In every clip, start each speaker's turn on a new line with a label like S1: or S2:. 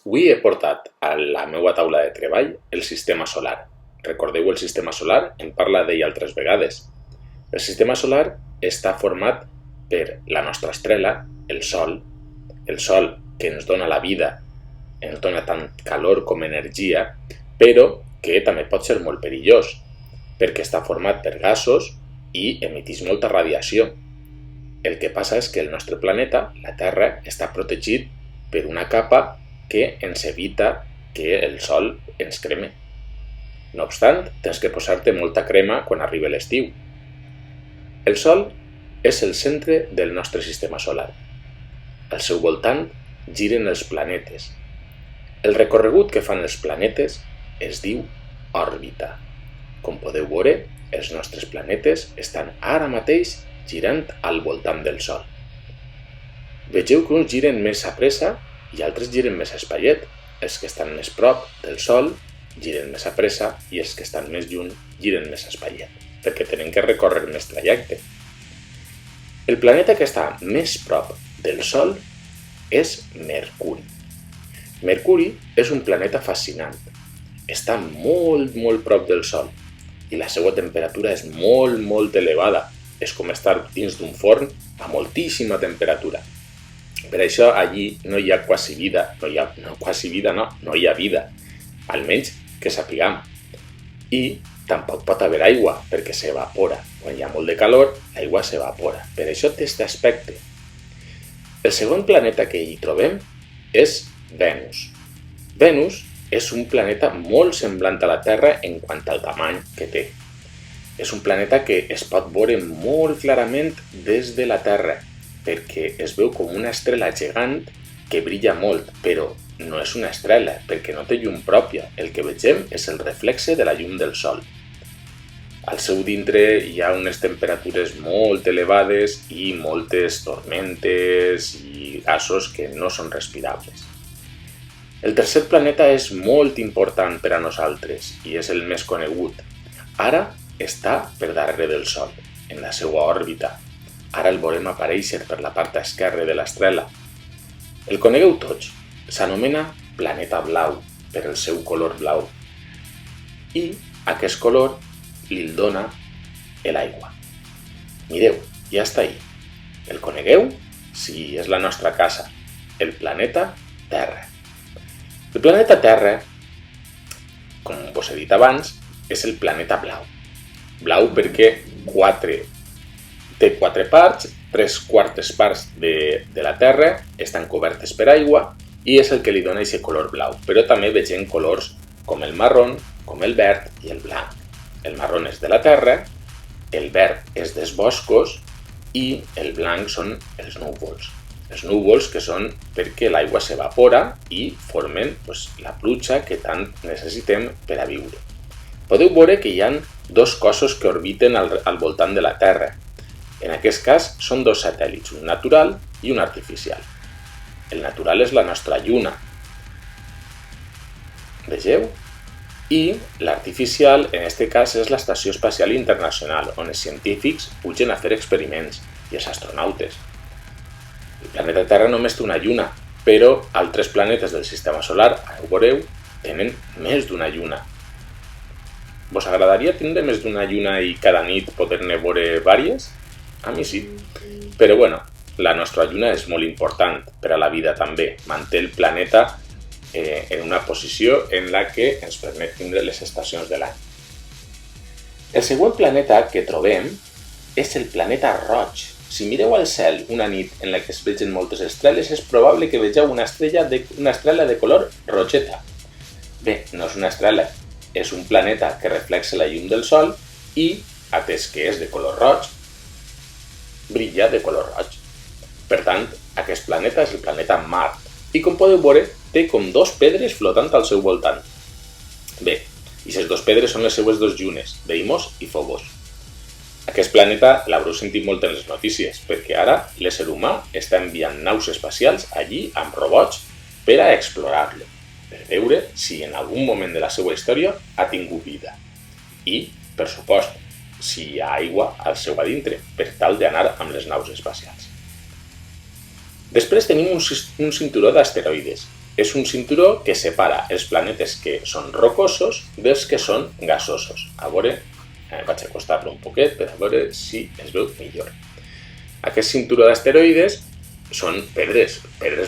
S1: Avui he portat a la meva taula de treball el sistema solar. Recordeu el sistema solar? En parla d'ell altres vegades. El sistema solar està format per la nostra estrella, el Sol que ens dona la vida, ens dona tant calor com energia, però que també pot ser molt perillós, perquè està format per gasos i emeteix molta radiació. El que passa és que el nostre planeta, la Terra, està protegit per una capa que ens evita que el Sol ens creme. No obstant, tens que posar-te molta crema quan arribi l'estiu. El Sol és el centre del nostre sistema solar. Al seu voltant giren els planetes. El recorregut que fan els planetes es diu òrbita. Com podeu veure, els nostres planetes estan ara mateix girant al voltant del Sol. Vegeu que uns giren més a pressa i altres giren més a espaiet. Els que estan més prop del Sol giren més a pressa i els que estan més lluny giren més a espaiet, perquè tenen que recórrer més trajecte. El planeta que està més prop del Sol és Mercuri. Mercuri és un planeta fascinant. Està molt prop del Sol i la seva temperatura és molt elevada. És com estar dins d'un forn a moltíssima temperatura. Per això allí no hi ha quasi vida, no hi ha vida, almenys que sapiguem. I tampoc pot haver aigua, perquè s'evapora. Quan hi ha molt de calor, l'aigua s'evapora. Per això té aquest aspecte. El segon planeta que hi trobem és Venus. Venus és un planeta molt semblant a la Terra en quant al tamany que té. És un planeta que es pot veure molt clarament des de la Terra, perquè es veu com una estrella gegant que brilla molt, però no és una estrella, perquè no té llum pròpia. El que vegem és el reflexe de la llum del Sol. Al seu dintre hi ha unes temperatures molt elevades i moltes tormentes i gasos que no són respirables. El tercer planeta és molt important per a nosaltres i és el més conegut. Ara està per darrere del Sol, en la seva òrbita. Ara el veurem aparèixer per la part esquerra de l'estrella. El conegueu tots. S'anomena planeta blau, per el seu color blau. I aquest color li'l dona l'aigua. Mireu, ja està ahí. El conegueu? Sí, és la nostra casa, el planeta Terra. El planeta Terra, com vos he dit abans, és el planeta blau. Blau perquè té 4 parts, 3/4 parts de la Terra estan cobertes per aigua i és el que li dona aquest color blau. Però també vegem colors com el marró, com el verd i el blanc. El marró és de la Terra, el verd és dels boscos i el blanc són els núvols. Els núvols que són perquè l'aigua s'evapora i formen la pluja que tant necessitem per a viure. Podeu veure que hi ha 2 cossos que orbiten al voltant de la Terra. En aquest cas són 2 satèl·lits, un natural i un artificial. El natural és la nostra lluna. Vegeu? I l'artificial, en aquest cas, és l'Estació Espacial Internacional, on els científics pugen a fer experiments, i els astronautes. El planeta Terra només té una lluna, però altres planetes del sistema solar, ara ho veureu, tenen més d'una lluna. Vos agradaria tindre més d'una lluna i cada nit poder-ne veure vàries? A mi sí. Però bueno, la nostra lluna és molt important per a la vida també. Manté el planeta en una posició en la que ens permet tindre les estacions de l'any. El següent planeta que trobem és el planeta roig. Si mireu al cel una nit en la que es vegen moltes estrelles, és probable que vegeu una estrella de color rogeta. Bé, no és una estrella, és un planeta que reflexa la llum del Sol i, atès que és de color roig, brilla de color roig. Per tant, aquest planeta és el planeta Mart i, com podeu veure, té com 2 pedres flotant al seu voltant. Bé, aquestes 2 pedres són les seues 2 llunes, Deimos i Phobos. Aquest planeta l'haureu sentit molt en les notícies, perquè ara l'ésser humà està enviant naus espacials allí amb robots per a explorar-lo, per veure si en algun moment de la seva història ha tingut vida. I, per supost, si hi ha aigua al seu adintre, per tal d'anar amb les naus espacials. Després tenim un cinturó d'asteroides. És un cinturó que separa els planetes que són rocosos dels que són gasosos. A veure, vaig acostar-lo un poquet per a veure si es veu millor. Aquest cinturó d'asteroides són pedres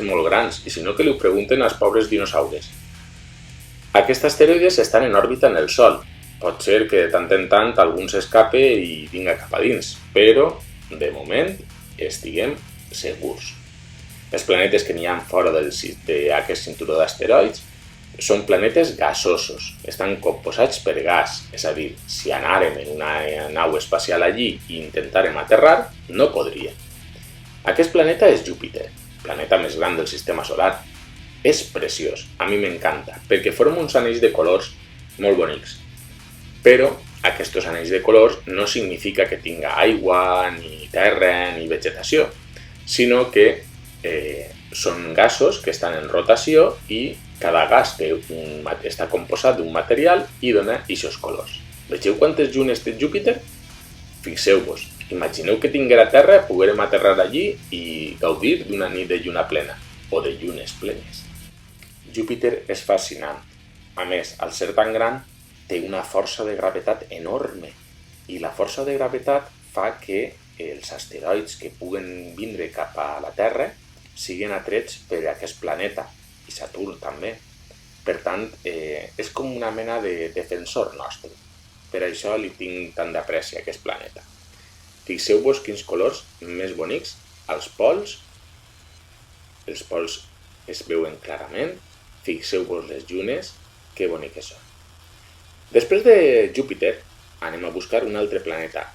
S1: molt grans, i si no que li ho pregunten als pobres dinosaures. Aquests asteroides estan en òrbita en el Sol. Pot ser que de tant en tant algun s'escape i vinga cap a dins, però de moment estiguem segurs. Els planetes que n'hi ha fora d'aquest cinturó d'asteroids són planetes gasosos, estan composats per gas, és a dir, si anàrem en una nau espacial allí i intentàrem aterrar, no podria. Aquest planeta és Júpiter, planeta més gran del sistema solar. És preciós, a mi m'encanta, perquè forma uns anells de colors molt bonics. Però aquests anells de colors no significa que tinga aigua, ni terra, ni vegetació, sinó que són gasos que estan en rotació i cada gas està composat d'un material i dona aquests colors. Vegeu quantes llunes té Júpiter? Fixeu-vos, imagineu que tinguera terra, poguérem aterrar allí i gaudir d'una nit de lluna plena, o de llunes plenes. Júpiter és fascinant. A més, al ser tan gran, té una força de gravetat enorme i la força de gravetat fa que els asteroids que puguen vindre cap a la Terra siguin atrets per aquest planeta, i Saturn també. Per tant, és com una mena de defensor nostre. Per això li tinc tant d'apreci a aquest planeta. Fixeu-vos quins colors més bonics als pols. Els pols es veuen clarament. Fixeu-vos les llunes, que boniques són. Després de Júpiter, anem a buscar un altre planeta,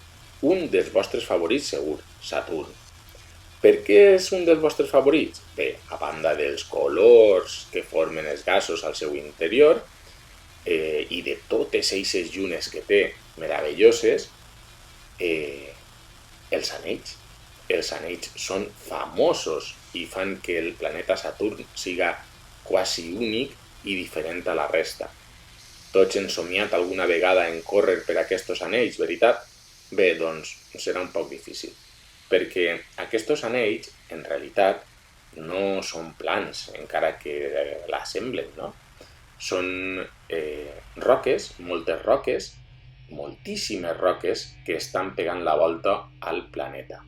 S1: un dels vostres favorits segur, Saturn. Per què és un dels vostres favorits? Bé, a banda dels colors que formen els gasos al seu interior i de totes aquestes llunes que té meravelloses, els anells. Els anells són famosos i fan que el planeta Saturn siga quasi únic i diferent a la resta. Tots hem somiat alguna vegada en córrer per aquests anells, veritat? Bé, doncs serà un poc difícil, perquè aquests anells, en realitat, no són plans, encara que la semblen, no? Són roques, moltíssimes roques, que estan pegant la volta al planeta.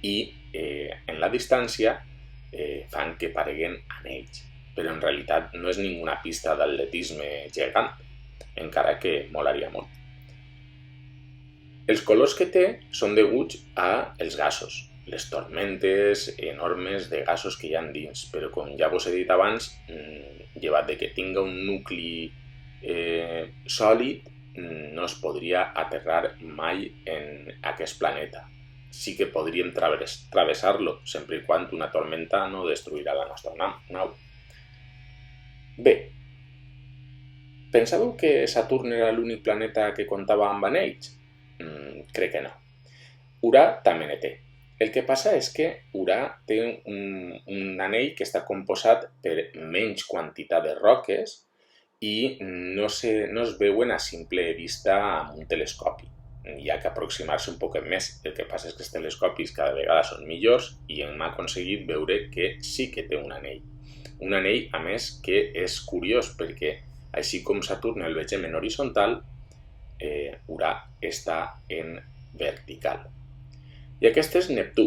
S1: I en la distància fan que pareguen anells, però en realitat no és ninguna pista d'atletisme gegant, encara que molaria molt. Els colors que té són deguts als gasos, les tormentes enormes de gasos que hi ha dins, però com ja vos he dit abans, llevat de que tinga un nucli sòlid, no es podria aterrar mai en aquest planeta. Sí que podríem travessar-lo, sempre i quan una tormenta no destruirà la nostra nau. Bé, pensàveu que Saturn era l'únic planeta que comptava amb anells? Crec que no. Urà també ne té. El que passa és que Urà té un anell que està composat per menys quantitat de roques i no es veuen a simple vista amb un telescopi. Hi ha que aproximar-se un poquet més. El que passa és que els telescopis cada vegada són millors i hem aconseguit veure que sí que té un anell. Un anell, a més, que és curiós perquè, així com Saturn el vegem en horitzontal, Urà està en vertical. I aquest és Neptú,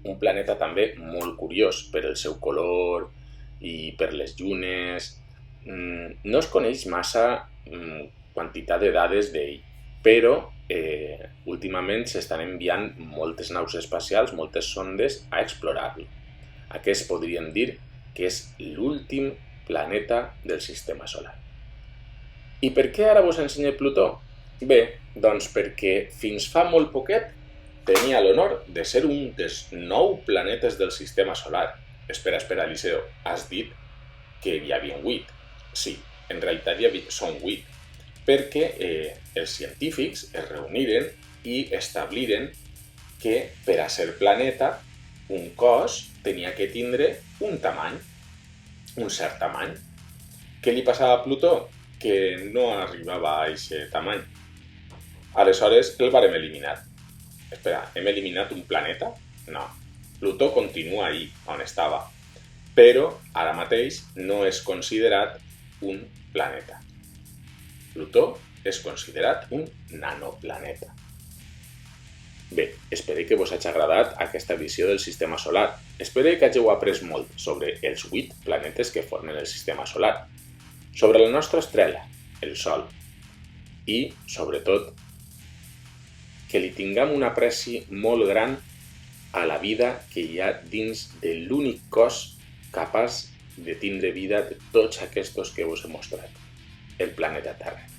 S1: un planeta també molt curiós per el seu color i per les llunes. No es coneix massa quantitat de dades d'ell, però últimament s'estan enviant moltes naus espacials, moltes sondes a explorar-lo. Aquest podríem dir que és l'últim planeta del sistema solar. I per què ara vos ensenyo Plutó? Bé, doncs perquè fins fa molt poquet tenia l'honor de ser un dels 9 planetes del sistema solar. Espera, Eliseo, has dit que hi havia 8. Sí, en realitat són 8, perquè els científics es reuniren i establiren que per a ser planeta un cos tenia que tindre un tamany, un cert tamany. Què li passava a Plutó? Que no arribava a aquest tamany. Aleshores el vàrem eliminar. Espera, hem eliminat un planeta? No. Plutó continua ahí on estava. Però ara mateix no és considerat un planeta. Plutó és considerat un nanoplaneta. Bé, espero que vos hagi agradat aquesta visió del sistema solar. Espero que hàgiu après molt sobre els 8 planetes que formen el sistema solar, sobre la nostra estrella, el Sol, i, sobretot, que li tinguem un apreci molt gran a la vida que hi ha dins de l'únic cos capaç de tindre vida de tots aquests que us he mostrat, el planeta Terra.